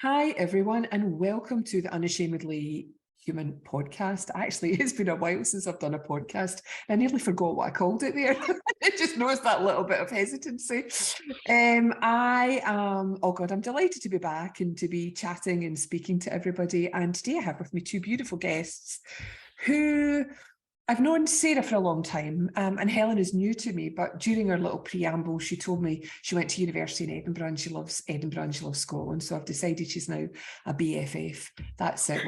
Hi, everyone, and welcome to the Unashamedly Human podcast. Actually, it's been a while since I've done a podcast. I nearly forgot what I called it there. I just noticed that little bit of hesitancy. I'm delighted to be back and to be chatting and speaking to everybody. And today I have with me two beautiful guests who I've known Sarah for a long time, and Helen is new to me, but during her little preamble, she told me she went to university in Edinburgh and she loves Edinburgh and she loves Scotland. So I've decided she's now a BFF. That's it.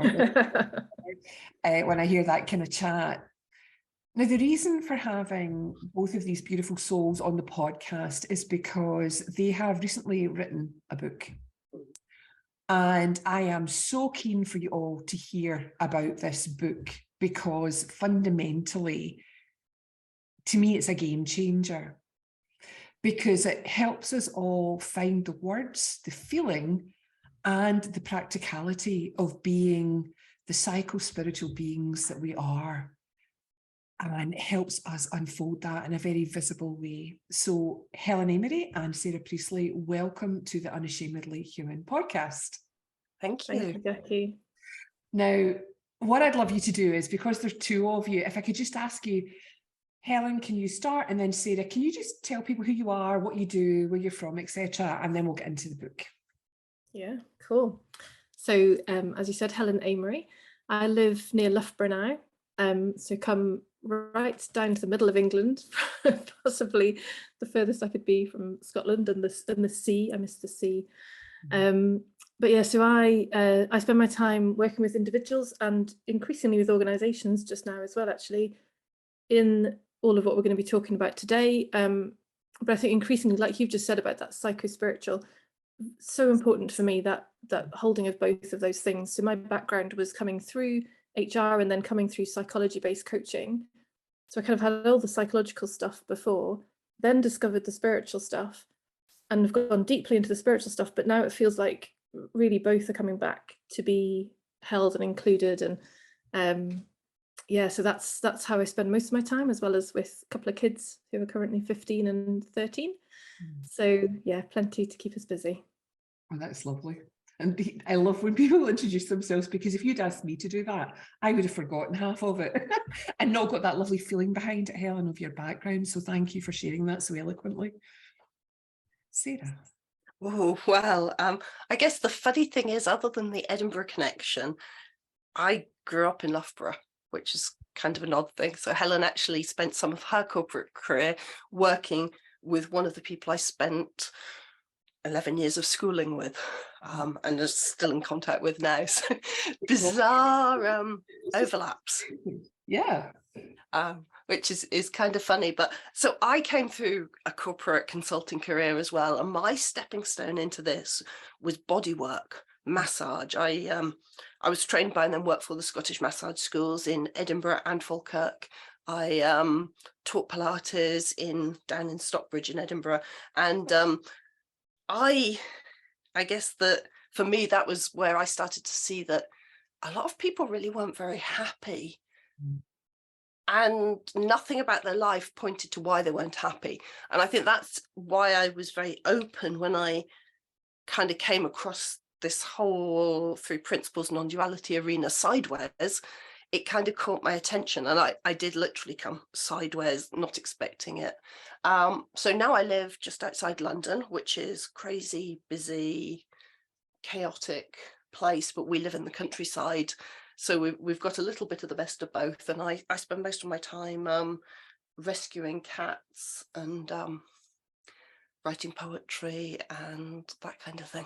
When I hear that kind of chat. Now, the reason for having both of these beautiful souls on the podcast is because they have recently written a book. And I am so keen for you all to hear about this book, because fundamentally, to me, it's a game changer, because it helps us all find the words, the feeling, and the practicality of being the psycho-spiritual beings that we are. And it helps us unfold that in a very visible way. So Helen Amery and Sarah Priestley, welcome to the Unashamedly Human podcast. Thank you. Thank you, Jackie. Now, what I'd love you to do is, because there's two of you, if I could just ask you, Helen, can you start? And then Sarah, can you just tell people who you are, what you do, where you're from, etc. And then we'll get into the book. Yeah, cool. So as you said, Helen Amery. I live near Loughborough now. So come right down to the middle of England, possibly the furthest I could be from Scotland and the sea. I miss the sea. But yeah, so I spend my time working with individuals and increasingly with organisations just now as well, actually, in all of what we're going to be talking about today. But I think increasingly, like you've just said about that psycho-spiritual, so important for me, that holding of both of those things. So my background was coming through HR and then coming through psychology-based coaching. So I kind of had all the psychological stuff before, then discovered the spiritual stuff, and have gone deeply into the spiritual stuff. But now it feels like really both are coming back to be held and included. And yeah, so that's how I spend most of my time, as well as with a couple of kids who are currently 15 and 13. So yeah, plenty to keep us busy. Oh, that's lovely. And I love when people introduce themselves, because if you'd asked me to do that, I would have forgotten half of it and not got that lovely feeling behind it, Helen, of your background. So thank you for sharing that so eloquently. Sarah. Oh, well, I guess the funny thing is, other than the Edinburgh connection, I grew up in Loughborough, which is kind of an odd thing. So Helen actually spent some of her corporate career working with one of the people I spent 11 years of schooling with, and is still in contact with now. So bizarre overlaps. Yeah. Which is kind of funny. But so I came through a corporate consulting career as well, and my stepping stone into this was body work, massage. I was trained by and then worked for the Scottish massage schools in Edinburgh and Falkirk. I taught Pilates down in Stockbridge in Edinburgh, and I guess that for me that was where I started to see that a lot of people really weren't very happy. And nothing about their life pointed to why they weren't happy. And I think that's why I was very open when I kind of came across this whole through principles non-duality arena sideways. It kind of caught my attention, and I did literally come sideways, not expecting it. So now I live just outside London, which is crazy, busy, chaotic place, but we live in the countryside. So we've got a little bit of the best of both, and I spend most of my time rescuing cats and writing poetry and that kind of thing.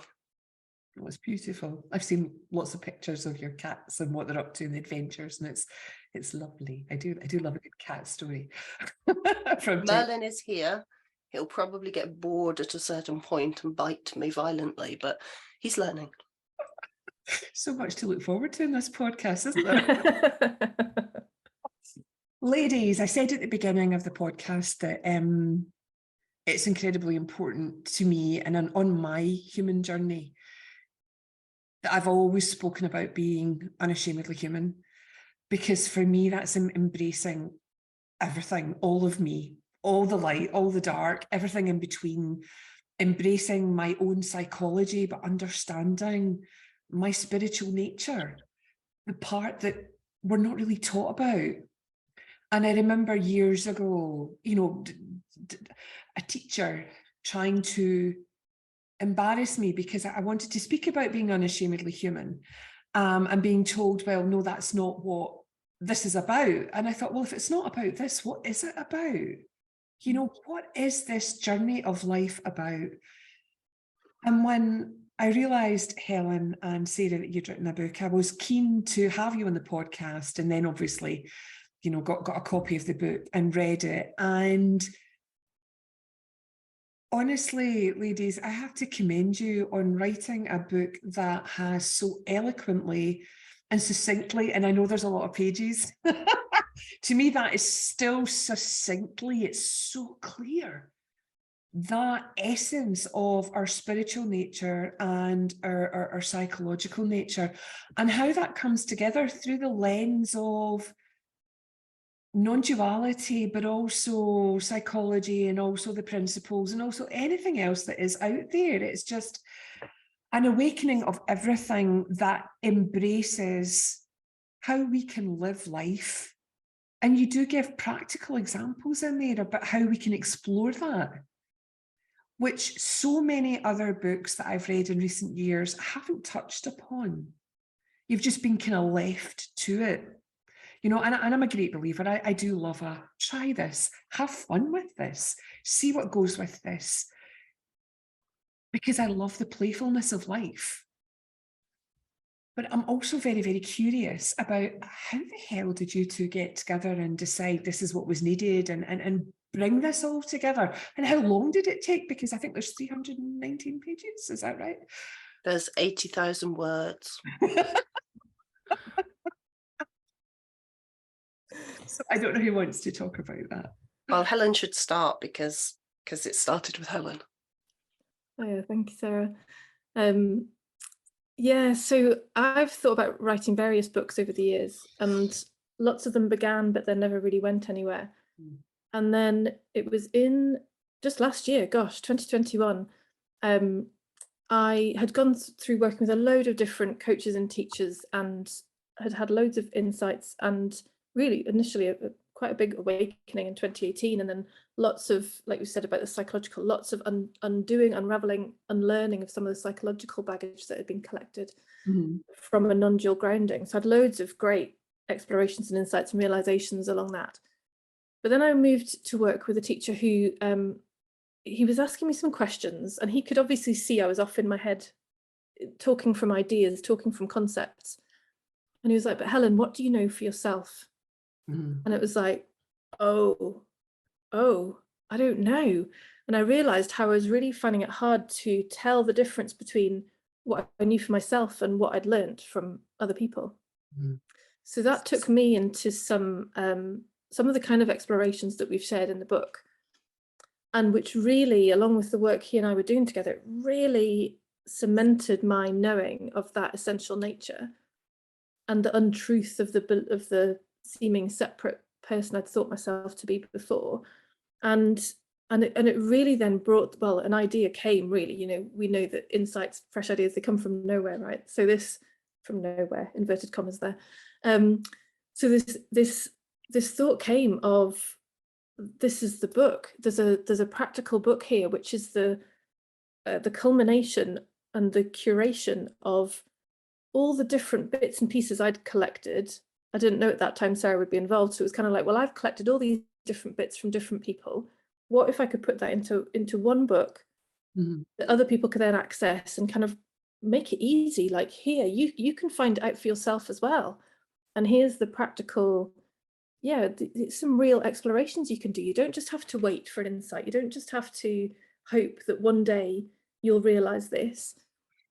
Oh, it's beautiful. I've seen lots of pictures of your cats and what they're up to in the adventures, and it's lovely. I do love a good cat story. Merlin is here. He'll probably get bored at a certain point and bite me violently, but he's learning. So much to look forward to in this podcast, isn't there? Ladies, I said at the beginning of the podcast that it's incredibly important to me and on my human journey that I've always spoken about being unashamedly human, because for me that's embracing everything, all of me, all the light, all the dark, everything in between. embracing my own psychology, but understanding my spiritual nature, the part that we're not really taught about. And I remember years ago, you know, a teacher trying to embarrass me because I wanted to speak about being unashamedly human, and being told, well, no, that's not what this is about. And I thought, well, if it's not about this, what is it about? You know, what is this journey of life about? And when I realised, Helen and Sarah, that you'd written a book, I was keen to have you on the podcast, and then obviously, you know, got a copy of the book and read it. And honestly, ladies, I have to commend you on writing a book that has so eloquently and succinctly, and I know there's a lot of pages, to me that is still succinctly, it's so clear, that essence of our spiritual nature and our psychological nature, and how that comes together through the lens of non-duality, but also psychology, and also the principles, and also anything else that is out there. It's just an awakening of everything that embraces how we can live life. And you do give practical examples in there about how we can explore that, which so many other books that I've read in recent years haven't touched upon. You've just been kind of left to it. You know, and I'm a great believer. I do love try this, have fun with this, see what goes with this, because I love the playfulness of life. But I'm also very, very curious about how the hell did you two get together and decide this is what was needed, and bring this all together? And how long did it take? Because I think there's 319 pages, is that right? There's 80,000 words. So I don't know who wants to talk about that. Well, Helen should start because it started with Helen. Oh, yeah, thank you, Sarah. Yeah, so I've thought about writing various books over the years, and lots of them began, but then never really went anywhere. And then it was in just last year, gosh, 2021, I had gone through working with a load of different coaches and teachers, and had loads of insights, and really initially quite a big awakening in 2018, and then lots of, like you said about the psychological, lots of undoing, unraveling, unlearning of some of the psychological baggage that had been collected from a non-dual grounding. So I had loads of great explorations and insights and realizations along that. But then I moved to work with a teacher who he was asking me some questions, and he could obviously see I was off in my head, talking from ideas, talking from concepts. And he was like, but Helen, what do you know for yourself? And it was like, oh, I don't know. And I realized how I was really finding it hard to tell the difference between what I knew for myself and what I'd learned from other people. So that took me into some of the kind of explorations that we've shared in the book, and which really, along with the work he and I were doing together, it really cemented my knowing of that essential nature and the untruth of the seeming separate person I'd thought myself to be before. And it really then brought, well, an idea came, really, you know, we know that insights, fresh ideas, they come from nowhere, right? So this, from nowhere, inverted commas there. So this thought came of, this is the book. There's a practical book here, which is the culmination and the curation of all the different bits and pieces I'd collected. I didn't know at that time Sarah would be involved, so it was kind of like, well, I've collected all these different bits from different people. What if I could put that into one book that other people could then access, and kind of make it easy? Like, here, you can find out for yourself as well. And here's the practical, some real explorations you can do. You don't just have to wait for an insight. You don't just have to hope that one day you'll realize this.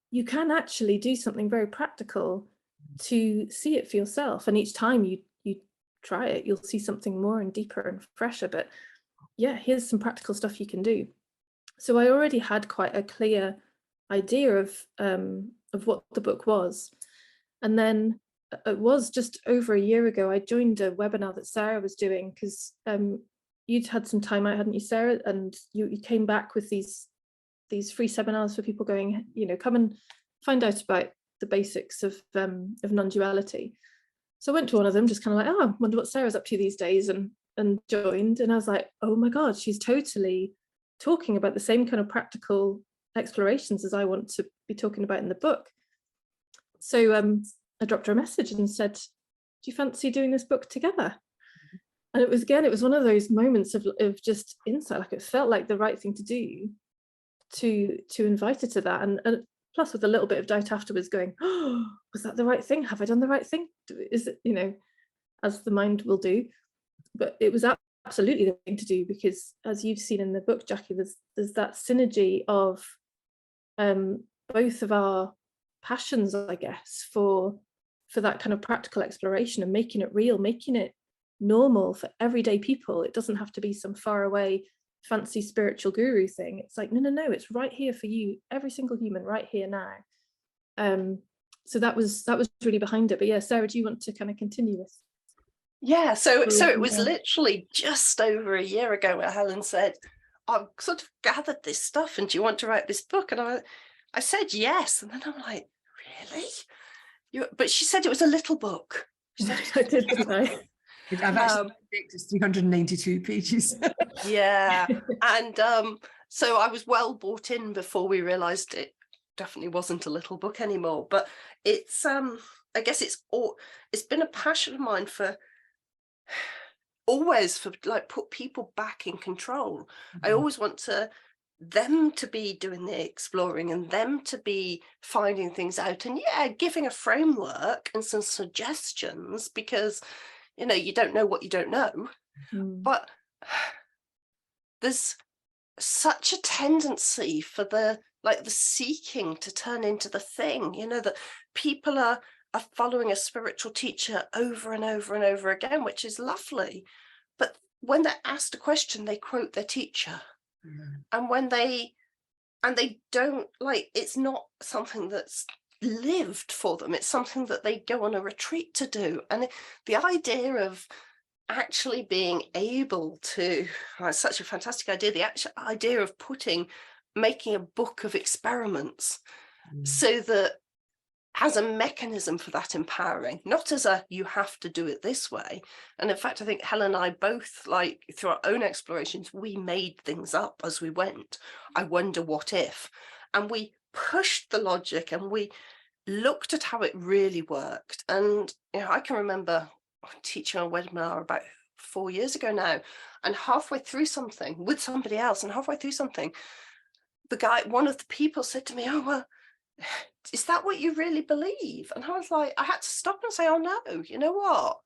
You can actually do something very practical to see it for yourself. And each time you try it, you'll see something more and deeper and fresher. But yeah, here's some practical stuff you can do. So I already had quite a clear idea of what the book was. And then it was just over a year ago, I joined a webinar that Sarah was doing, because you'd had some time out, hadn't you, Sarah? And you came back with these these free seminars for people going, you know, come and find out about the basics of non-duality. So I went to one of them, just kind of like, oh, I wonder what Sarah's up to these days, and joined. And I was like, oh my God, she's totally talking about the same kind of practical explorations as I want to be talking about in the book. So I dropped her a message and said, do you fancy doing this book together? And it was one of those moments of just insight, like it felt like the right thing to do, to invite her to that. And plus with a little bit of doubt afterwards, going, oh, was that the right thing? Have I done the right thing? Is it, you know, as the mind will do. But it was absolutely the thing to do, because as you've seen in the book, Jackie, there's that synergy of both of our passions, I guess, for that kind of practical exploration and making it real, making it normal for everyday people. It doesn't have to be some far away fancy spiritual guru thing. It's like, no, it's right here for you, every single human, right here now. So that was really behind it. But yeah, Sarah, do you want to kind of continue this? Yeah, so it was literally just over a year ago where Helen said, I've sort of gathered this stuff, and do you want to write this book? And I said yes, and then I'm like, really? But she said it was a little book. She said I did, didn't I? I've actually checked, it's 392 pages. Yeah, and so I was well bought in before we realised it definitely wasn't a little book anymore. But it's I guess it's been a passion of mine for like put people back in control. I always want them to be doing the exploring and them to be finding things out, and giving a framework and some suggestions, because you know, you don't know what you don't know. But there's such a tendency for the seeking to turn into the thing, you know, that people are following a spiritual teacher over and over and over again, which is lovely. But when they're asked a question, they quote their teacher. And when they don't, like, it's not something that's lived for them, it's something that they go on a retreat to do. And the idea of actually being able to, it's such a fantastic idea, the actual idea of making a book of experiments, so that as a mechanism for that empowering, not as a you have to do it this way. And in fact, I think Helen and I both, like, through our own explorations, we made things up as we went. I wonder what if, and we pushed the logic and we looked at how it really worked. And you know, I can remember teaching a webinar about 4 years ago now, and halfway through something with somebody else, and halfway through something, one of the people said to me, oh, well, is that what you really believe? And I was like, I had to stop and say, oh no, you know what?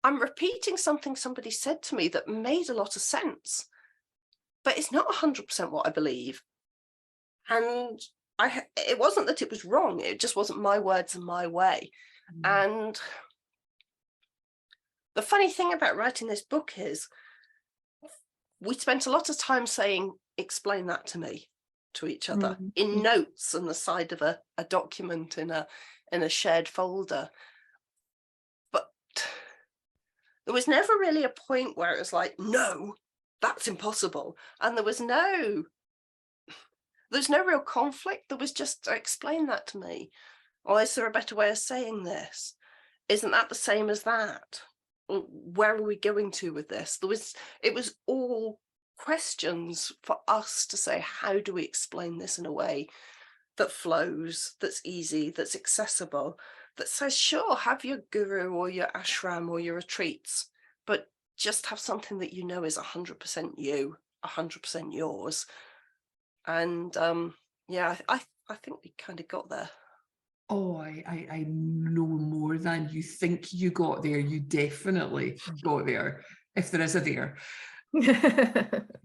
I'm repeating something somebody said to me that made a lot of sense, but it's not 100% what I believe. And it wasn't that it was wrong, it just wasn't my words and my way. And the funny thing about writing this book is we spent a lot of time saying, explain that to me, to each other, in notes on the side of a document in a shared folder. But there was never really a point where it was like, no, that's impossible. And there's no real conflict. There was just, explain that to me. Or is there a better way of saying this? Isn't that the same as that? Where are we going to with this? It was all questions for us to say, how do we explain this in a way that flows, that's easy, that's accessible, that says, sure, have your guru or your ashram or your retreats, but just have something that you know is 100% you, 100% yours. And I think we kind of got there. Oh, I know more than you think you got there. You definitely got there, if there is a there.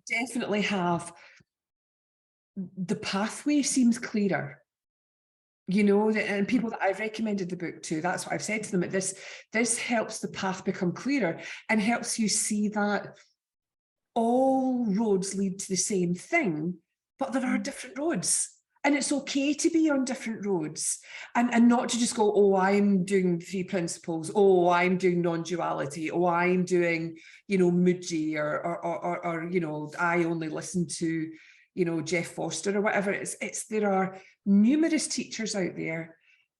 Definitely have. The pathway seems clearer, you know, and people that I've recommended the book to, that's what I've said to them. This helps the path become clearer and helps you see that all roads lead to the same thing, but there are different roads. And it's okay to be on different roads and not to just go, oh, I'm doing 3 principles. Oh, I'm doing non-duality. Oh, I'm doing, you know, Muji or you know, I only listen to, Jeff Foster or whatever. There are numerous teachers out there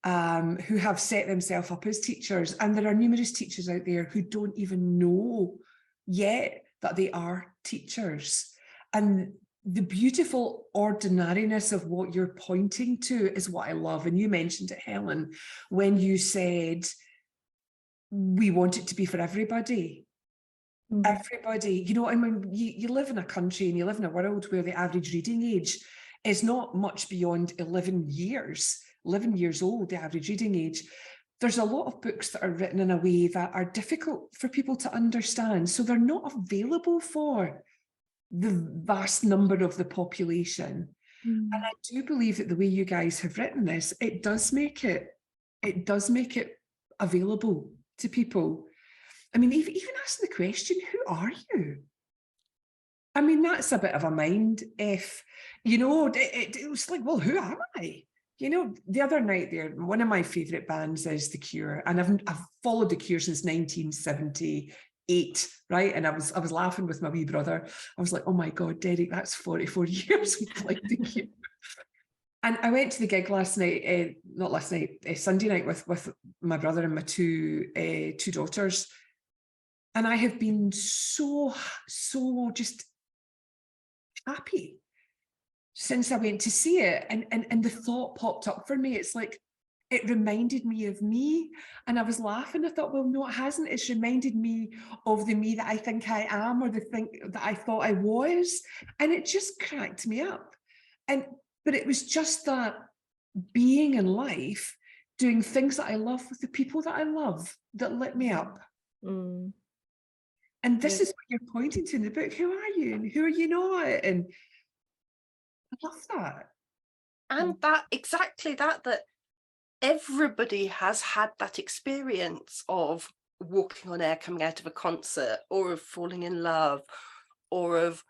who have set themselves up as teachers, and there are numerous teachers out there who don't even know yet that they are teachers. And the beautiful ordinariness of what you're pointing to is what I love. And you mentioned it, Helen, when you said, we want it to be for everybody. Everybody, I mean, you live in a country and you live in a world where the average reading age is not much beyond 11 years old, the average reading age. There's a lot of books that are written in a way that are difficult for people to understand. So they're not available for the vast number of the population. And I do believe that the way you guys have written this, it does make it available to people. I mean, even ask the question, who are you? I mean, that's a bit of a mind if, it was like, well, who am I? The other night there, one of my favourite bands is The Cure, and I've followed The Cure since 1978, right? And I was laughing with my wee brother. I was like, oh my God, Derek, that's 44 years we've liked The Cure. And I went to the gig last night, not last night, Sunday night with my brother and my two daughters. And I have been so just happy since I went to see it. And the thought popped up for me. It's like, it reminded me of me. And I was laughing. I thought, well, no, it hasn't. It's reminded me of the me that I think I am, or the thing that I thought I was. And it just cracked me up. But it was just that being in life, doing things that I love with the people that I love, that lit me up. And this is what you're pointing to in the book. Who are you and who are you not? And I love that. And that everybody has had that experience of walking on air coming out of a concert, or of falling in love, or of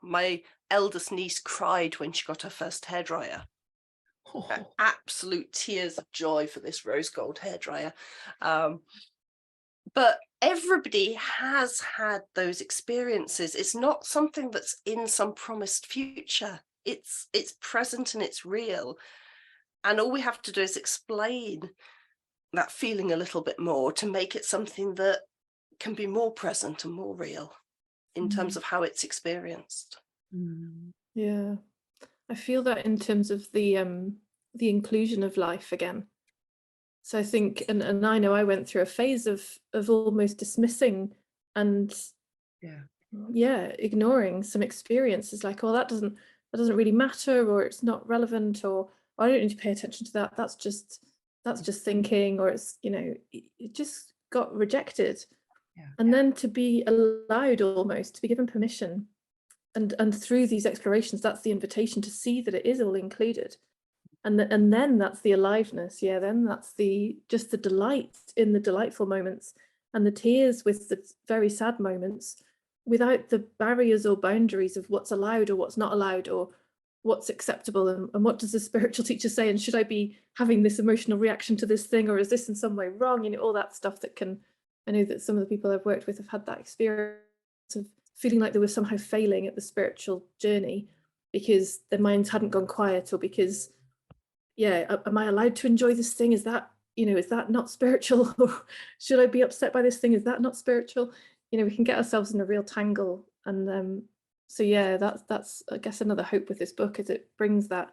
my eldest niece cried when she got her first hairdryer. Absolute tears of joy for this rose gold hairdryer. But everybody has had those experiences. It's not something that's in some promised future. It's present and it's real. And all we have to do is explain that feeling a little bit more to make it something that can be more present and more real in terms of how it's experienced. Yeah, I feel that in terms of the inclusion of life again. So I think, and I know I went through a phase of almost dismissing and ignoring some experiences, like, oh, that doesn't really matter, or it's not relevant, or I don't need to pay attention to that. That's just thinking, or it's, it just got rejected. And then to be allowed, almost to be given permission, and through these explorations, that's the invitation to see that it is all included. And then that's the aliveness. Then that's just the delight in the delightful moments, and the tears with the very sad moments, without the barriers or boundaries of what's allowed or what's not allowed, or what's acceptable, and what does the spiritual teacher say, and should I be having this emotional reaction to this thing, or is this in some way wrong? All that stuff that I know that some of the people I've worked with have had that experience of feeling like they were somehow failing at the spiritual journey because their minds hadn't gone quiet, or because, am I allowed to enjoy this thing? Is that, is that not spiritual? Or should I be upset by this thing? Is that not spiritual? We can get ourselves in a real tangle. And that's I guess another hope with this book, is it brings that,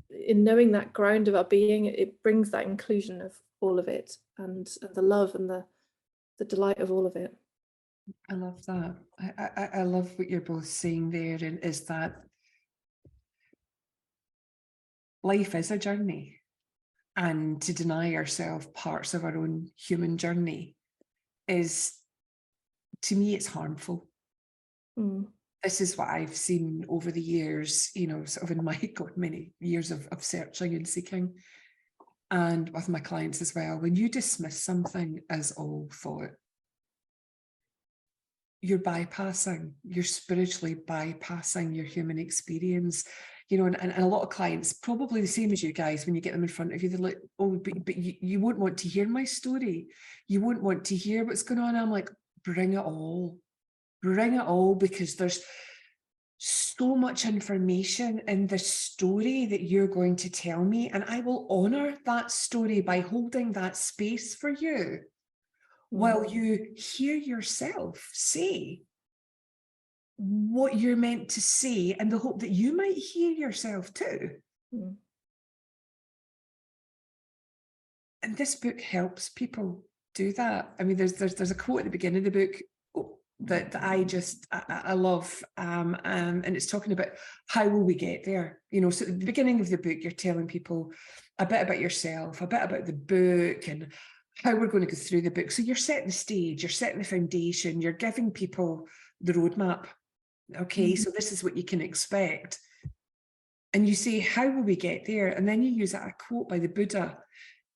in knowing that ground of our being, it brings that inclusion of all of it, and the love and the delight of all of it. I love that. I love what you're both saying there, and is that life is a journey, and to deny ourselves parts of our own human journey is, to me, it's harmful. This is what I've seen over the years, sort of in my many years of searching and seeking, and with my clients as well. When you dismiss something as all thought, you're spiritually bypassing your human experience. And a lot of clients, probably the same as you guys, when you get them in front of you, they're like, oh, but you won't want to hear my story. You won't want to hear what's going on. I'm like, bring it all, because there's so much information in the story that you're going to tell me, and I will honor that story by holding that space for you while you hear yourself say what you're meant to say, and the hope that you might hear yourself too. And this book helps people do that. I mean, there's a quote at the beginning of the book that I love, and it's talking about how will we get there. You know, so at the beginning of the book, you're telling people a bit about yourself, a bit about the book, and how we're going to go through the book. So you're setting the stage, you're setting the foundation, you're giving people the roadmap. Okay, so this is what you can expect. And you say, how will we get there? And then you use a quote by the Buddha.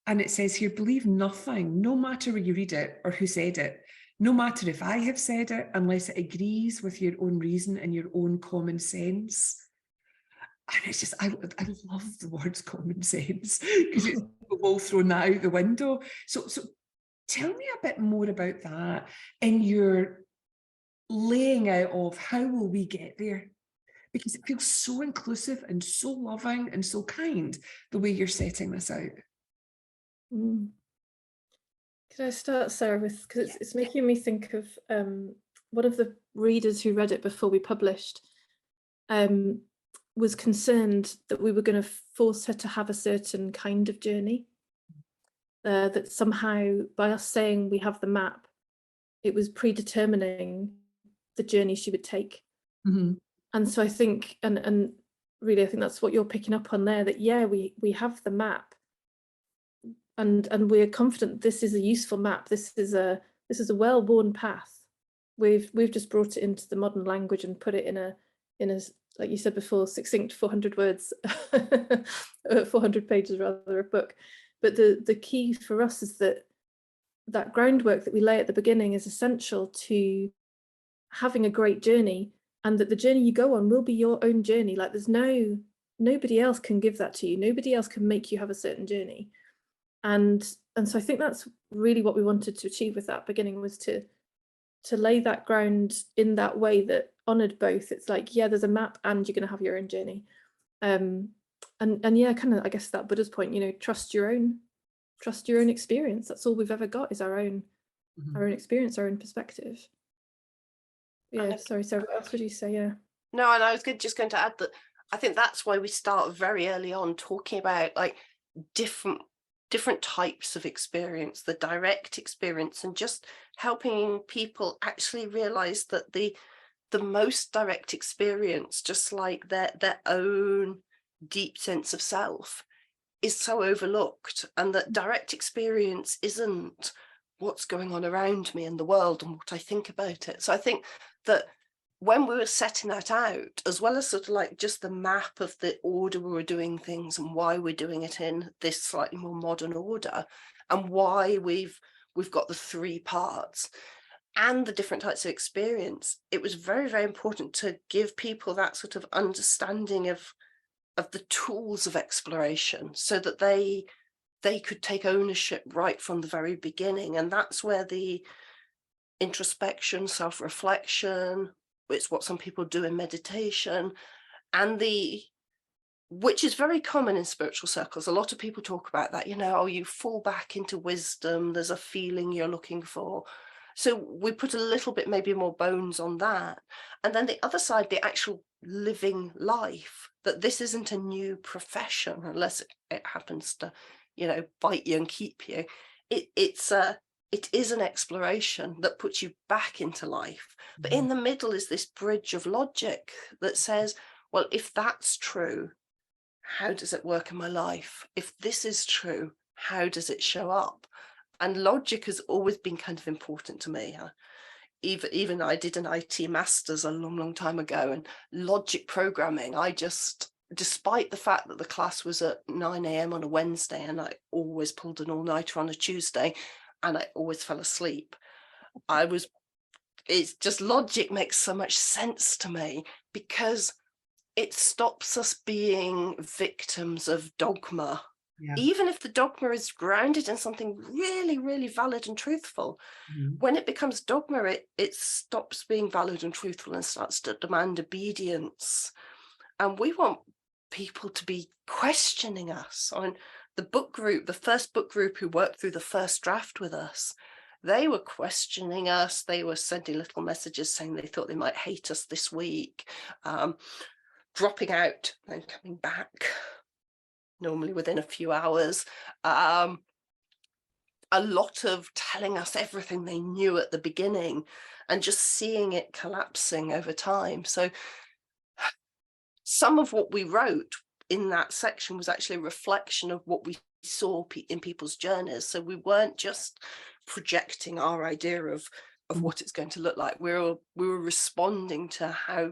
And it says here, believe nothing, no matter where you read it or who said it, no matter if I have said it, unless it agrees with your own reason and your own common sense. And it's just, I love the words common sense, because it's all thrown that out the window. So tell me a bit more about that in your laying out of how will we get there? Because it feels so inclusive and so loving and so kind, the way you're setting this out. Could I start, Sarah, with, because it's making me think of one of the readers who read it before we published was concerned that we were going to force her to have a certain kind of journey, that somehow by us saying we have the map, it was predetermining the journey she would take. And so I think, and really I think that's what you're picking up on there, that we have the map, and we're confident this is a useful map, this is a well-worn path. We've just brought it into the modern language and put it in a like you said before, succinct 400 words 400 pages rather of book. But the key for us is that groundwork that we lay at the beginning is essential to having a great journey, and that the journey you go on will be your own journey. Like there's nobody else can give that to you, nobody else can make you have a certain journey. And so I think that's really what we wanted to achieve with that beginning, was to lay that ground in that way that honoured both. It's like, there's a map and you're going to have your own journey. And kind of, I guess that Buddha's point, you know, trust your own experience. That's all we've ever got, is our own experience, our own perspective. Sorry, Sarah, what else would you say? No, and I was just going to add that I think that's why we start very early on talking about like different types of experience, the direct experience, and just helping people actually realize that the most direct experience, just like their own deep sense of self, is so overlooked, and that direct experience isn't what's going on around me in the world and what I think about it. So I think that when we were setting that out, as well as sort of like just the map of the order we were doing things and why we're doing it in this slightly more modern order, and why we've got the 3 parts and the different types of experience, it was very, very important to give people that sort of understanding of the tools of exploration, so that they could take ownership right from the very beginning. And that's where the introspection, self-reflection, it's what some people do in meditation, and which is very common in spiritual circles. A lot of people talk about that, you know, you fall back into wisdom, there's a feeling you're looking for. So we put a little bit maybe more bones on that. And then the other side, the actual living life, that this isn't a new profession, unless it happens to, you know, bite you and keep you. It is an exploration that puts you back into life. But in the middle is this bridge of logic that says, well, if that's true, how does it work in my life? If this is true, how does it show up? And logic has always been kind of important to me. Even I did an IT master's a long time ago, and logic programming, despite the fact that the class was at 9 a.m. on a Wednesday, and I always pulled an all-nighter on a Tuesday, and I always fell asleep. It's just, logic makes so much sense to me, because it stops us being victims of dogma Yeah. Even if the dogma is grounded in something really, really valid and truthful, when it becomes dogma, it stops being valid and truthful and starts to demand obedience. And we want people to be questioning us. On the book group, the first book group who worked through the first draft with us, they were questioning us. They were sending little messages saying they thought they might hate us this week, dropping out and coming back, normally within a few hours. A lot of telling us everything they knew at the beginning and just seeing it collapsing over time. So some of what we wrote in that section was actually a reflection of what we saw in people's journeys. So we weren't just projecting our idea of what it's going to look like. We were responding to how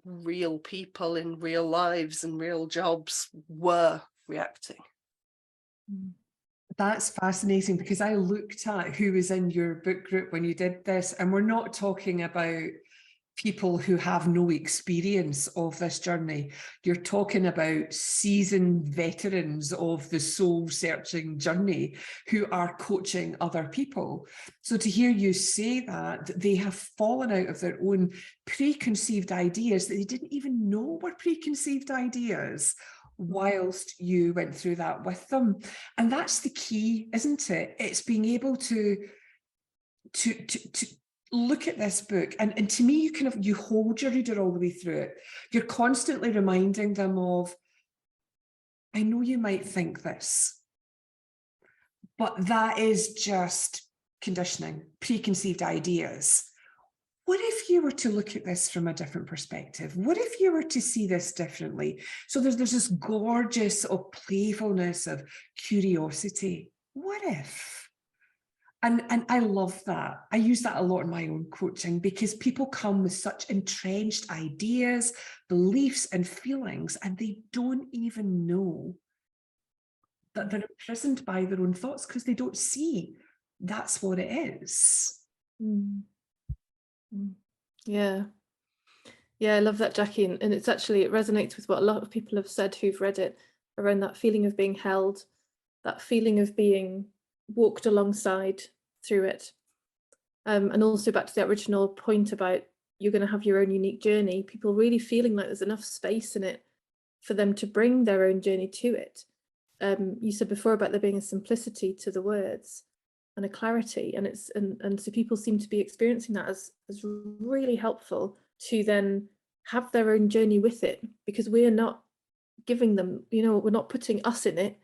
real people in real lives and real jobs were reacting. That's fascinating, because I looked at who was in your book group when you did this, and we're not talking about people who have no experience of this journey. You're talking about seasoned veterans of the soul-searching journey who are coaching other people. So to hear you say that they have fallen out of their own preconceived ideas that they didn't even know were preconceived ideas, whilst you went through that with them. And that's the key, isn't it? It's being able to look at this book, and to me, you hold your reader all the way through it. You're constantly reminding them of, I know you might think this, but that is just conditioning, preconceived ideas. What if you were to look at this from a different perspective? What if you were to see this differently? So there's this gorgeous of playfulness, of curiosity. What if? And I love that. I use that a lot in my own coaching, because people come with such entrenched ideas, beliefs, and feelings, and they don't even know that they're imprisoned by their own thoughts, because they don't see that's what it is. Yeah. Yeah, I love that, Jackie. And it resonates with what a lot of people have said who've read it, around that feeling of being held, that feeling of being walked alongside through it. And also back to the original point about you're going to have your own unique journey, people really feeling like there's enough space in it for them to bring their own journey to it. You said before about there being a simplicity to the words and a clarity, and so people seem to be experiencing that as really helpful to then have their own journey with it, because we're not giving them, we're not putting us in it.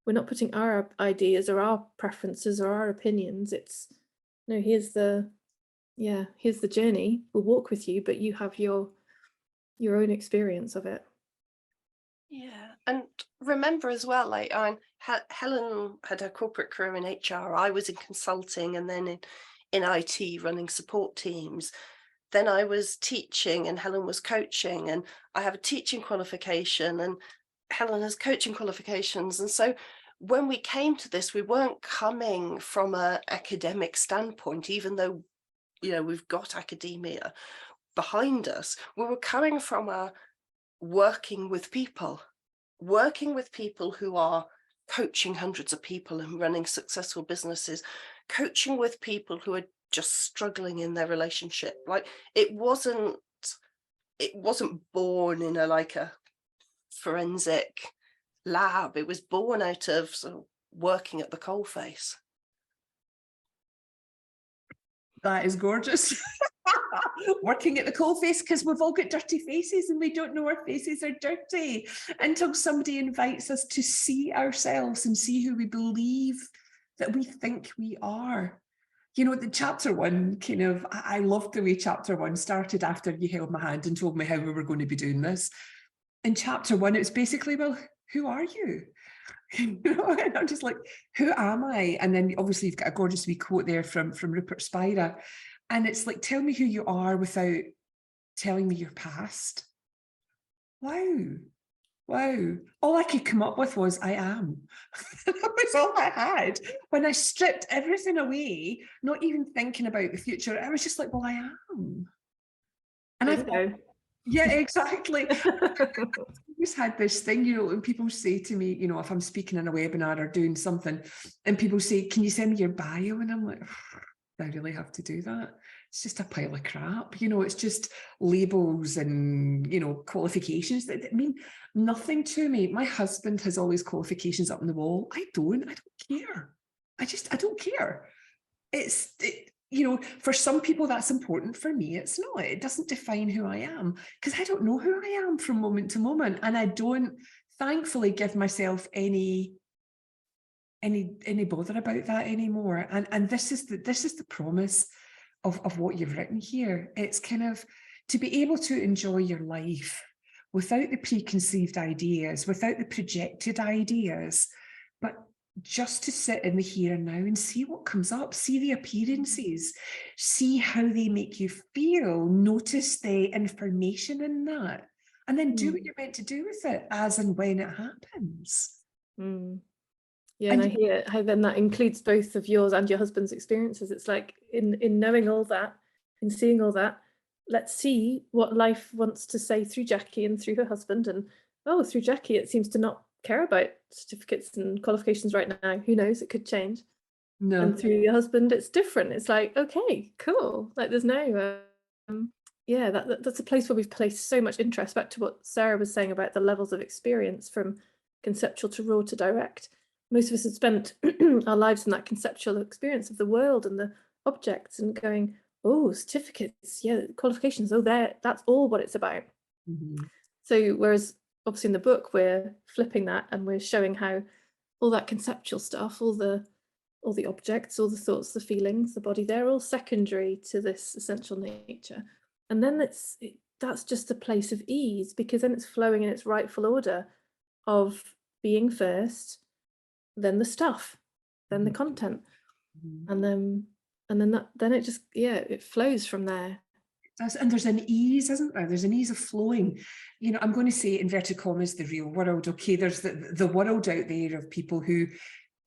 We're not putting our ideas or our preferences or our opinions. It's no, here's the journey. We'll walk with you, but you have your own experience of it. Yeah, and remember as well, like Helen had her corporate career in HR. I was in consulting, and then in IT, running support teams. Then I was teaching, and Helen was coaching, and I have a teaching qualification, and Helen has coaching qualifications. And so when we came to this, we weren't coming from an academic standpoint, even though, we've got academia behind us. We were coming from a working with people who are coaching hundreds of people and running successful businesses, coaching with people who are just struggling in their relationship. Like it wasn't born in a forensic lab. It was born out of sort of working at the coalface. That is gorgeous. Working at the coalface, because we've all got dirty faces and we don't know our faces are dirty until somebody invites us to see ourselves and see who we believe that we think we are. The chapter one I loved the way chapter one started after you held my hand and told me how we were going to be doing this. In chapter one, it's basically, well, who are you? And I'm just like, who am I? And then obviously you've got a gorgeous wee quote there from Rupert Spira. And it's like, tell me who you are without telling me your past. Wow. All I could come up with was, I am. That was all I had. When I stripped everything away, not even thinking about the future, I was just like, well, I am. And I thought, yeah, exactly. always had this thing, you know, when people say to me, you know, if I'm speaking in a webinar or doing something, and people say, can you send me your bio? And I'm like, do I really have to do that? It's just a pile of crap, you know, it's just labels and, you know, qualifications that mean nothing to me. My husband has all his qualifications up on the wall. I don't care. I don't care. You know, for some people that's important. For me, it's not. It doesn't define who I am, because I don't know who I am from moment to moment. And I don't, thankfully, give myself any bother about that anymore. And this is the promise of what you've written here. It's kind of to be able to enjoy your life without the preconceived ideas, without the projected ideas, but just to sit in the here and now and see what comes up, see the appearances, see how they make you feel, notice the information in that, and then do what you're meant to do with it as and when it happens. Yeah, and I hear how then that includes both of yours and your husband's experiences. It's like in knowing all that, in seeing all that, let's see what life wants to say through Jackie and through her husband. And through Jackie, it seems to not care about certificates and qualifications right now. Who knows? It could change. No. And through your husband, it's different. It's like, okay, cool. Like there's no, that's a place where we've placed so much interest. Back to what Sarah was saying about the levels of experience from conceptual to raw to direct. Most of us have spent our lives in that conceptual experience of the world and the objects and going, oh, certificates, yeah, qualifications, that's all what it's about. So whereas obviously in the book, we're flipping that and we're showing how all that conceptual stuff, all the objects, all the thoughts, the feelings, the body, they're all secondary to this essential nature. And then that's just a place of ease, because then it's flowing in its rightful order of being first, then the stuff, then the content, and then it just it flows from there. And there's an ease, isn't there? There's an ease of flowing. You know, I'm going to say inverted commas, the real world. Okay, there's the world out there of people who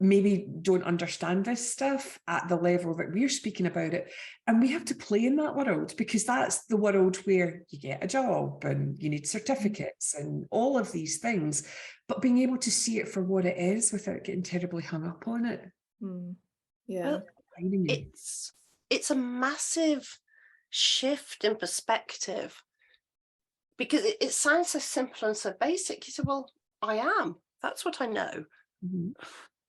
maybe don't understand this stuff at the level that we're speaking about it, and we have to play in that world, because that's the world where you get a job and you need certificates and all of these things, but being able to see it for what it is without getting terribly hung up on it. Well, it's a massive shift in perspective, because it sounds so simple and so basic. You say, well, I am, that's what I know.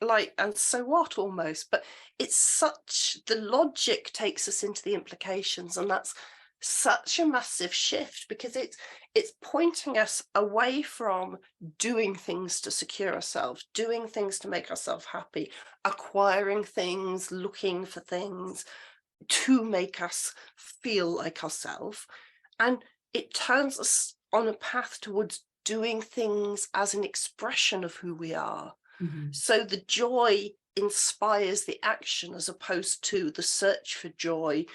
Like, and so what, almost. But it's such, the logic takes us into the implications, and that's such a massive shift, because it's pointing us away from doing things to secure ourselves, doing things to make ourselves happy, acquiring things, looking for things to make us feel like ourselves, and it turns us on a path towards doing things as an expression of who we are. So the joy inspires the action, as opposed to the search for joy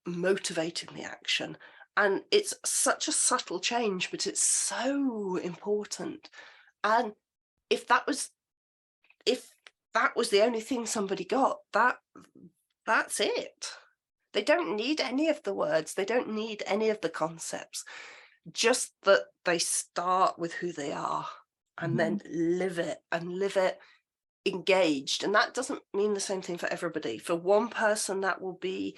motivating the action. And it's such a subtle change, but it's so important. And if that was the only thing somebody got, that's it. They don't need any of the words, they don't need any of the concepts, just that they start with who they are and then live it engaged. And that doesn't mean the same thing for everybody. For one person, that will be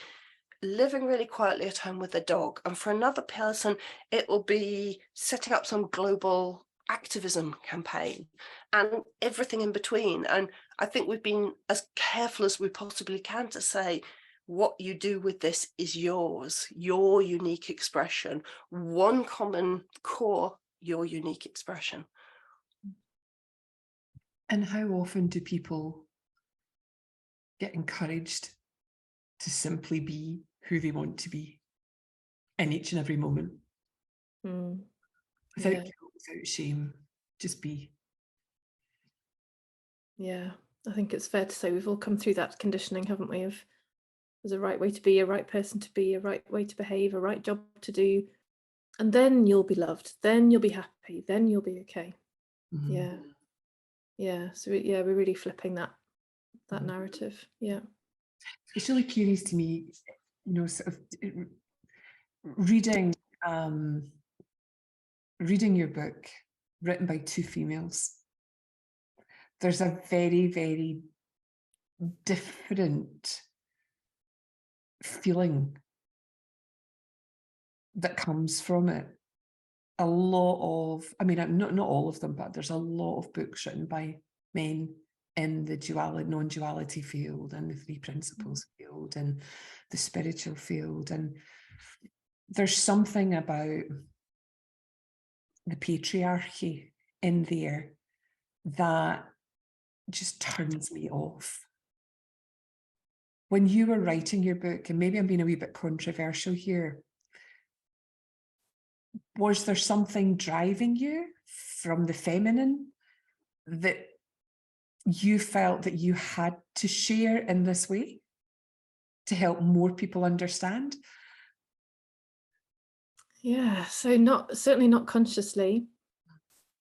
living really quietly at home with their dog, and for another person it will be setting up some global activism campaign, and everything in between. And I think we've been as careful as we possibly can to say, what you do with this is yours, your unique expression, one common core, your unique expression. And how often do people get encouraged to simply be who they want to be in each and every moment? Without guilt, without shame, just be. Yeah, I think it's fair to say we've all come through that conditioning, haven't we, of there's a right way to be, a right person to be, a right way to behave, a right job to do, and then you'll be loved, then you'll be happy, then you'll be okay. So we're really flipping that narrative. It's really curious to me, you know, sort of reading your book written by two females. There's a very, very different feeling that comes from it. A lot of, I mean, not all of them, but there's a lot of books written by men in the non-duality field and the three principles field and the spiritual field. And there's something about the patriarchy in there that just turns me off. When you were writing your book, and maybe I'm being a wee bit controversial here, was there something driving you from the feminine that you felt that you had to share in this way to help more people understand? Yeah, so certainly not consciously.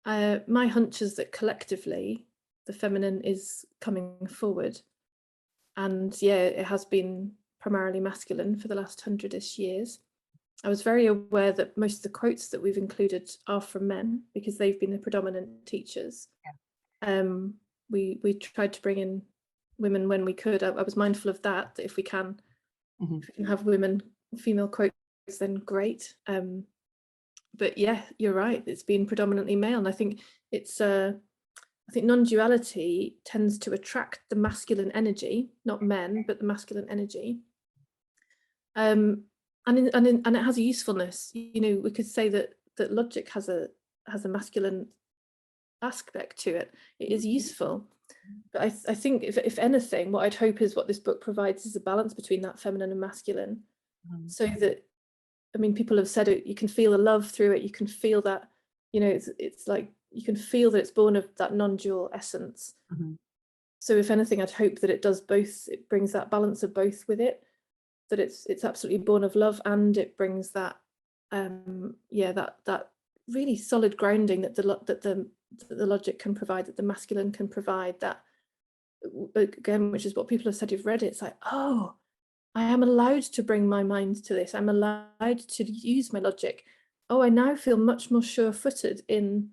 My hunch is that collectively the feminine is coming forward, and yeah, it has been primarily masculine for the last 100-ish years. I was very aware that most of the quotes that we've included are from men because they've been the predominant teachers. Yeah. We tried to bring in women when we could. I was mindful of that if we can, if we can have female quotes, then great. But yeah, you're right. It's been predominantly male, and I think it's I think non-duality tends to attract the masculine energy, not men, but the masculine energy. And it has a usefulness. You know, we could say that logic has a masculine aspect to it. It is useful, but I think if anything, what I'd hope is what this book provides is a balance between that feminine and masculine, so that, I mean, people have said it, you can feel the love through it. You can feel that, you know, it's like you can feel that it's born of that non-dual essence. So if anything, I'd hope that it does both. It brings that balance of both with it, that it's absolutely born of love, and it brings that that really solid grounding that the logic can provide, that the masculine can provide, that again, which is what people have said who've read it. It's like, oh, I am allowed to bring my mind to this. I'm allowed to use my logic. Oh, I now feel much more sure-footed in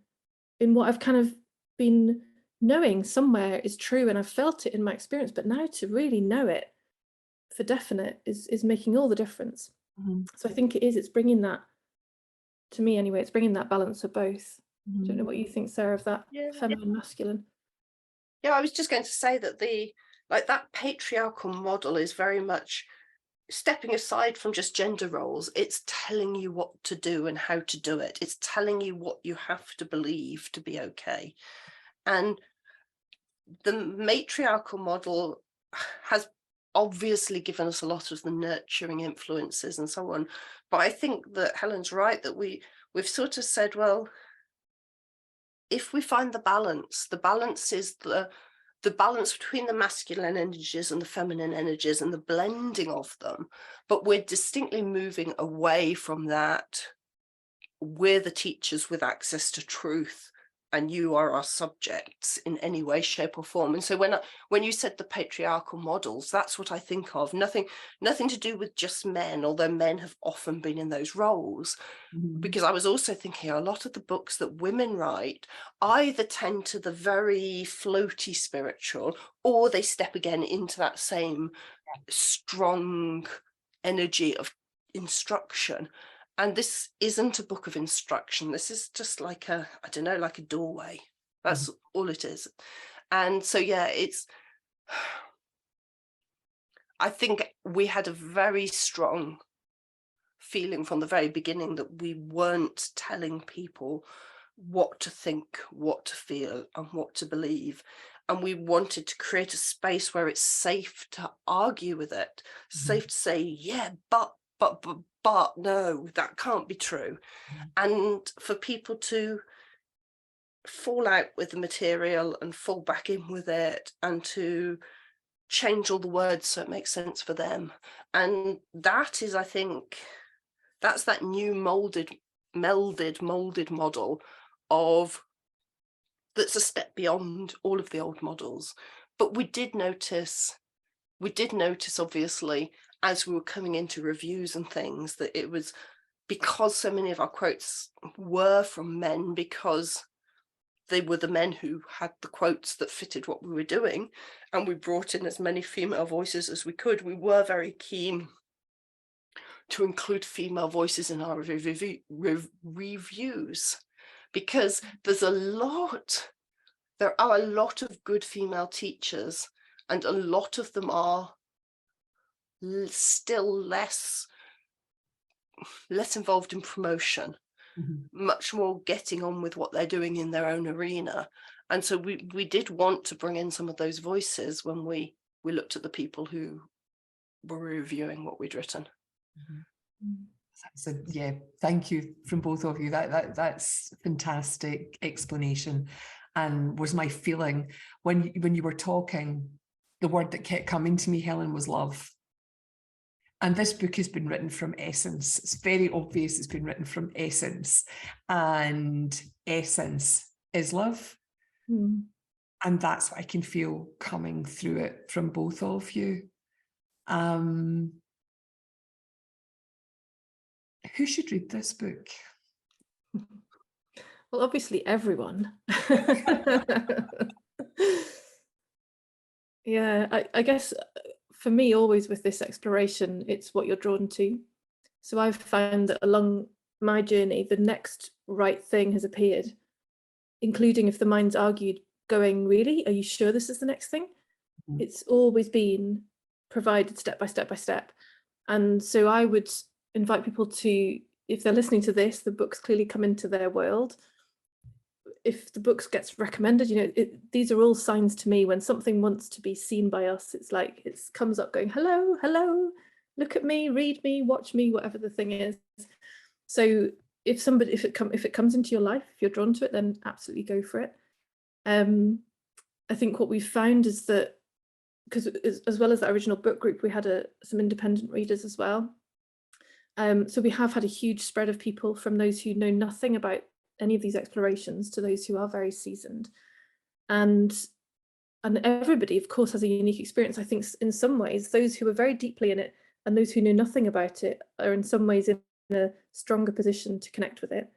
what I've kind of been knowing somewhere is true, and I've felt it in my experience, but now to really know it for definite is making all the difference. So I think it's bringing that, to me anyway, it's bringing that balance of both. I don't know what you think, Sarah, of that feminine, masculine. Yeah, I was just going to say that that patriarchal model is very much stepping aside from just gender roles. It's telling you what to do and how to do it. It's telling you what you have to believe to be okay. And the matriarchal model has obviously given us a lot of the nurturing influences and so on. But I think that Helen's right, that we've sort of said, well, if we find the balance is the balance between the masculine energies and the feminine energies and the blending of them, but we're distinctly moving away from that. We're the teachers with access to truth, and you are our subjects in any way, shape or form. And so when you said the patriarchal models, that's what I think of. Nothing to do with just men, although men have often been in those roles. Because I was also thinking a lot of the books that women write either tend to the very floaty spiritual, or they step again into that same strong energy of instruction. And this isn't a book of instruction. This is just like a doorway. That's all it is. And so, yeah, I think we had a very strong feeling from the very beginning that we weren't telling people what to think, what to feel, and what to believe. And we wanted to create a space where it's safe to argue with it, safe to say, yeah, but no, that can't be true. And for people to fall out with the material and fall back in with it, and to change all the words so it makes sense for them. And that is, I think, that's that new melded model that's a step beyond all of the old models. But we did notice obviously, as we were coming into reviews and things, that it was because so many of our quotes were from men, because they were the men who had the quotes that fitted what we were doing, and we brought in as many female voices as we could. We were very keen to include female voices in our reviews, because there are a lot of good female teachers, and a lot of them are still less involved in promotion, much more getting on with what they're doing in their own arena. And so we did want to bring in some of those voices when we looked at the people who were reviewing what we'd written. So yeah, thank you from both of you. That's fantastic explanation, and was my feeling when you were talking. The word that kept coming to me, Helen, was love. And this book has been written from essence. It's very obvious it's been written from essence, and essence is love. And that's what I can feel coming through it from both of you. Who should read this book? Well, obviously everyone. Yeah, I guess for me, always with this exploration, it's what you're drawn to. So I've found that along my journey, the next right thing has appeared, including if the mind's argued, going, really, are you sure this is the next thing? It's always been provided step by step by step. And so I would invite people to, if they're listening to this, the books clearly come into their world. If the books gets recommended, you know, these are all signs to me when something wants to be seen by us. It's like it comes up going, hello, hello, look at me, read me, watch me, whatever the thing is. So if it comes into your life, if you're drawn to it, then absolutely go for it. I think what we've found is that, because as well as the original book group, we had some independent readers as well. So we have had a huge spread of people, from those who know nothing about any of these explorations to those who are very seasoned. And everybody, of course, has a unique experience. I think in some ways, those who are very deeply in it and those who know nothing about it are in some ways in a stronger position to connect with it.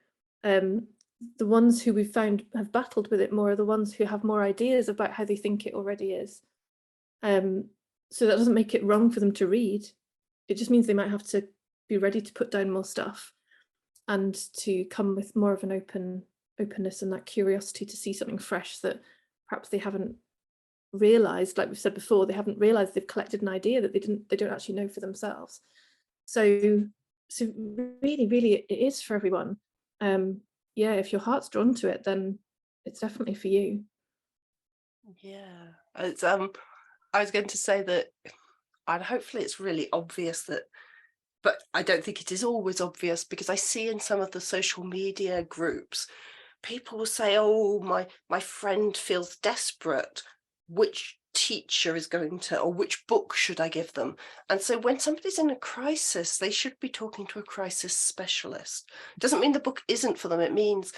The ones who we've found have battled with it more are the ones who have more ideas about how they think it already is. So that doesn't make it wrong for them to read. It just means they might have to be ready to put down more stuff and to come with more of an openness and that curiosity to see something fresh that perhaps they haven't realized. Like we've said before, they haven't realized they've collected an idea that they don't actually know for themselves. So really it is for everyone. Yeah, if your heart's drawn to it, then it's definitely for you. Yeah, it's I was going to say that, and hopefully it's really obvious that, but I don't think it is always obvious, because I see in some of the social media groups, people will say, oh, my friend feels desperate. Which teacher is going to, or which book should I give them? And so when somebody's in a crisis, they should be talking to a crisis specialist. Doesn't mean the book isn't for them. It means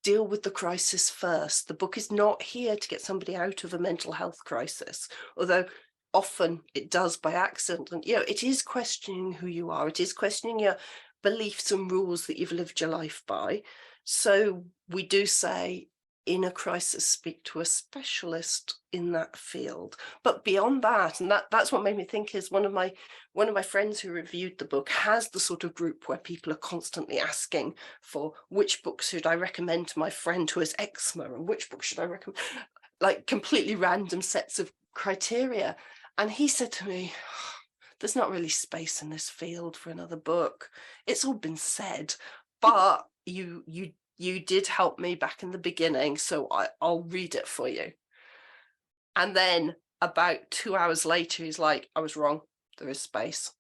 deal with the crisis first. The book is not here to get somebody out of a mental health crisis, although often it does by accident. And, you know, it is questioning who you are. It is questioning your beliefs and rules that you've lived your life by. So we do say, in a crisis, speak to a specialist in that field. But beyond that, and that's what made me think, is one of my friends who reviewed the book has the sort of group where people are constantly asking for, which books should I recommend to my friend who has eczema, and which book should I recommend, like completely random sets of criteria. And he said to me, there's not really space in this field for another book. It's all been said, but you did help me back in the beginning, so I'll read it for you. And then about 2 hours later, he's like, I was wrong. There is space.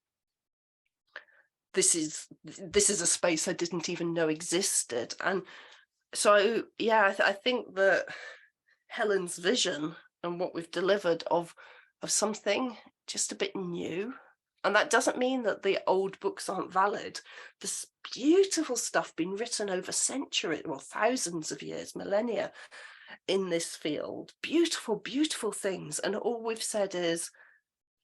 This is a space I didn't even know existed. And so, yeah, I think that Helen's vision and what we've delivered of something just a bit new. And that doesn't mean that the old books aren't valid. There's beautiful stuff been written over centuries, well, thousands of years, millennia in this field. Beautiful, beautiful things. And all we've said is,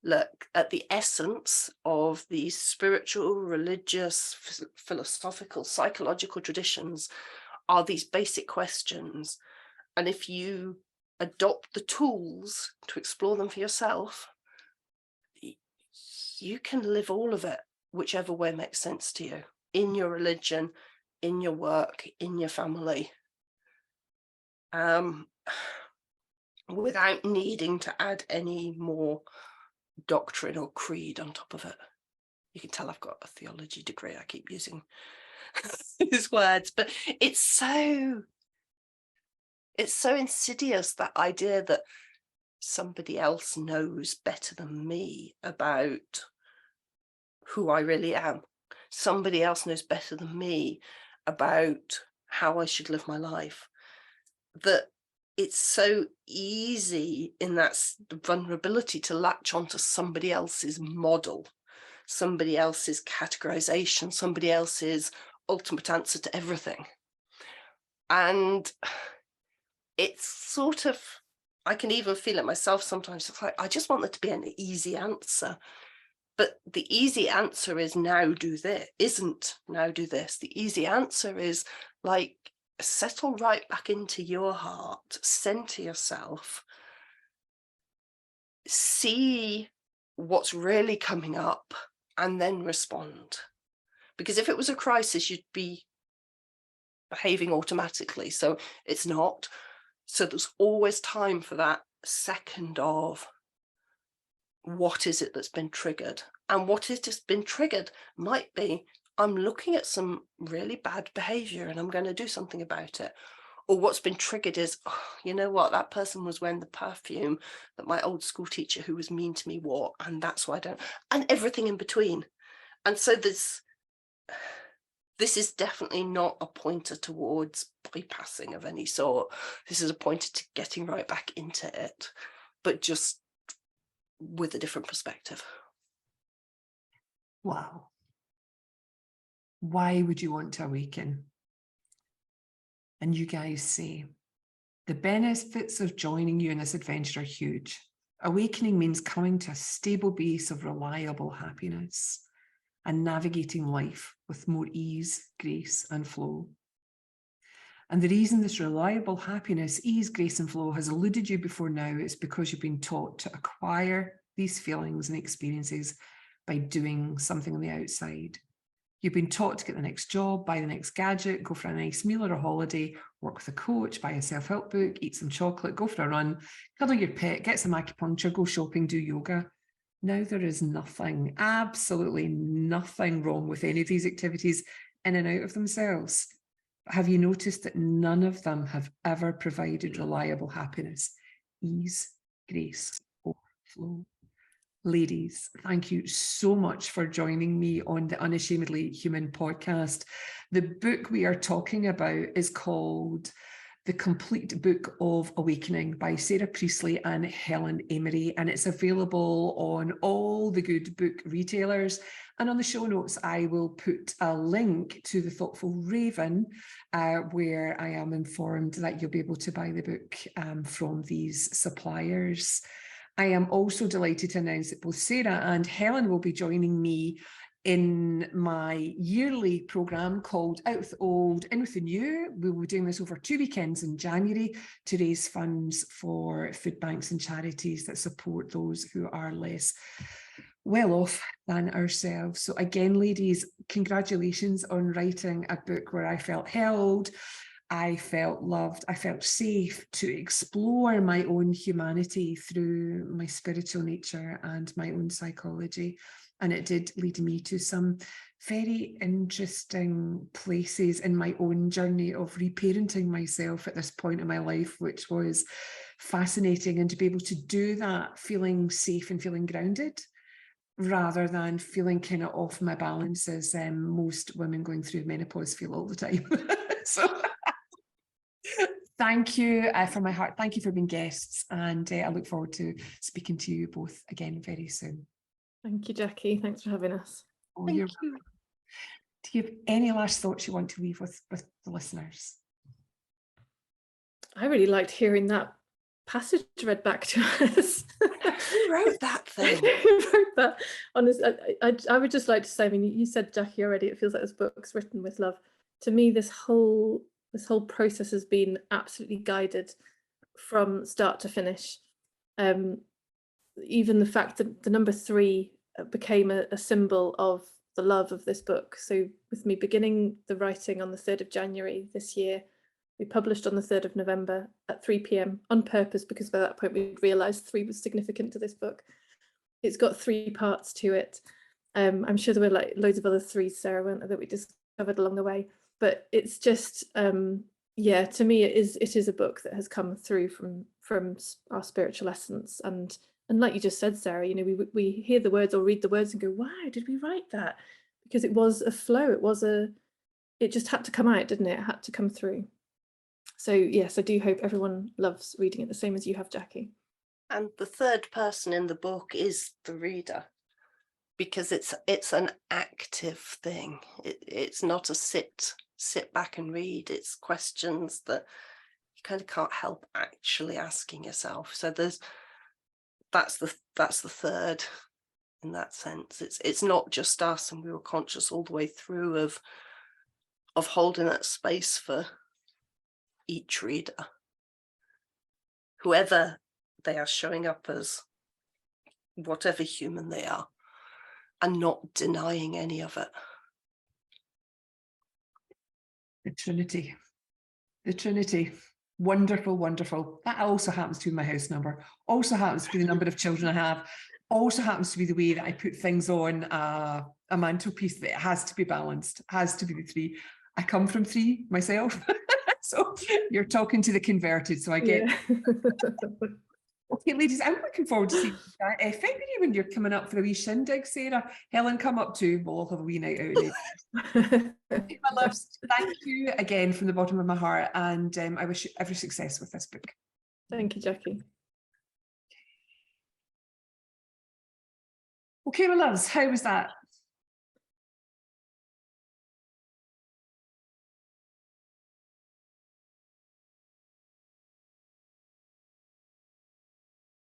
look, at the essence of these spiritual, religious, philosophical, psychological traditions are these basic questions. And if you adopt the tools to explore them for yourself, you can live all of it, whichever way makes sense to you, in your religion, in your work, in your family, without needing to add any more doctrine or creed on top of it. You can tell I've got a theology degree. I keep using these words, but it's so insidious, that idea that somebody else knows better than me about who I really am. Somebody else knows better than me about how I should live my life. That it's so easy in that vulnerability to latch onto somebody else's model, somebody else's categorization, somebody else's ultimate answer to everything. And it's sort of, I can even feel it myself sometimes. It's like, I just want there to be an easy answer. But the easy answer is now do this, isn't now do this. The easy answer is like, settle right back into your heart, center yourself, see what's really coming up, and then respond. Because if it was a crisis, you'd be behaving automatically. So it's not. So there's always time for that second of, what is it that's been triggered? And what has just been triggered might be, I'm looking at some really bad behavior and I'm going to do something about it. Or what's been triggered is, oh, you know what, that person was wearing the perfume that my old school teacher who was mean to me wore, and that's why I don't, and everything in between. And so this is definitely not a pointer towards bypassing of any sort. This is a pointer to getting right back into it, but just with a different perspective. Wow. Why would you want to awaken? And you guys say, the benefits of joining you in this adventure are huge. Awakening means coming to a stable base of reliable happiness and navigating life with more ease, grace, and flow. And the reason this reliable happiness, ease, grace, and flow has eluded you before now is because you've been taught to acquire these feelings and experiences by doing something on the outside. You've been taught to get the next job, buy the next gadget, go for a nice meal or a holiday, work with a coach, buy a self-help book, eat some chocolate, go for a run, cuddle your pet, get some acupuncture, go shopping, do yoga. Now there is nothing, absolutely nothing wrong with any of these activities in and out of themselves. Have you noticed that none of them have ever provided reliable happiness, ease, grace, or flow? Ladies, thank you so much for joining me on the Unashamedly Human podcast. The book we are talking about is called The Complete Book of Awakening by Sarah Priestley and Helen Amery, and it's available on all the good book retailers. And on the show notes, I will put a link to The Thoughtful Raven, where I am informed that you'll be able to buy the book from these suppliers. I am also delighted to announce that both Sarah and Helen will be joining me in my yearly programme called Out with the Old, In with the New. We will be doing this over 2 weekends in January to raise funds for food banks and charities that support those who are less well off than ourselves. So again, ladies, congratulations on writing a book where I felt held, I felt loved, I felt safe to explore my own humanity through my spiritual nature and my own psychology. And it did lead me to some very interesting places in my own journey of reparenting myself at this point in my life, which was fascinating. And to be able to do that feeling safe and feeling grounded, rather than feeling kind of off my balance, as most women going through menopause feel all the time. So thank you from my heart. Thank you for being guests. And I look forward to speaking to you both again very soon. Thank you, Jackie. Thanks for having us. Oh, Thank you. Do you have any last thoughts you want to leave with the listeners? I really liked hearing that passage read back to us. Who wrote that thing? Who wrote that? Honestly, I would just like to say, I mean, you said, Jackie, already, it feels like this book's written with love. To me, this whole this whole process has been absolutely guided from start to finish. Even the fact that the number 3 became a symbol of the love of this book. So with me beginning the writing on the 3rd of January this year, we published on the 3rd of November at 3 p.m. on purpose, because by that point we realised 3 was significant to this book. It's got 3 parts to it. I'm sure there were like loads of other 3s, Sarah, weren't there, that we discovered along the way. But it's just, yeah, to me it is a book that has come through from our spiritual essence. And like you just said, Sarah, you know, we hear the words or read the words and go, wow, did we write that? Because it was a flow. It just had to come out, didn't it? It had to come through. So yes, I do hope everyone loves reading it the same as you have, Jackie. And the third person in the book is the reader, because it's an active thing. It's not a sit back and read. It's questions that you kind of can't help actually asking yourself. So that's the third in that sense. It's not just us, and we were conscious all the way through of holding that space for each reader, whoever they are, showing up as whatever human they are, and not denying any of it. The Trinity. Wonderful, wonderful. That also happens to be my house number, also happens to be the number of children I have, also happens to be the way that I put things on a mantelpiece, that it has to be balanced, has to be the 3. I come from 3 myself. So you're talking to the converted, so I get. Yeah. Okay, ladies, I'm looking forward to seeing that. February, when you're coming up for a wee shindig, Sarah. Helen, come up too. We'll all have a wee night out. My loves, thank you again from the bottom of my heart, and I wish you every success with this book. Thank you, Jackie. Okay, my loves, how was that?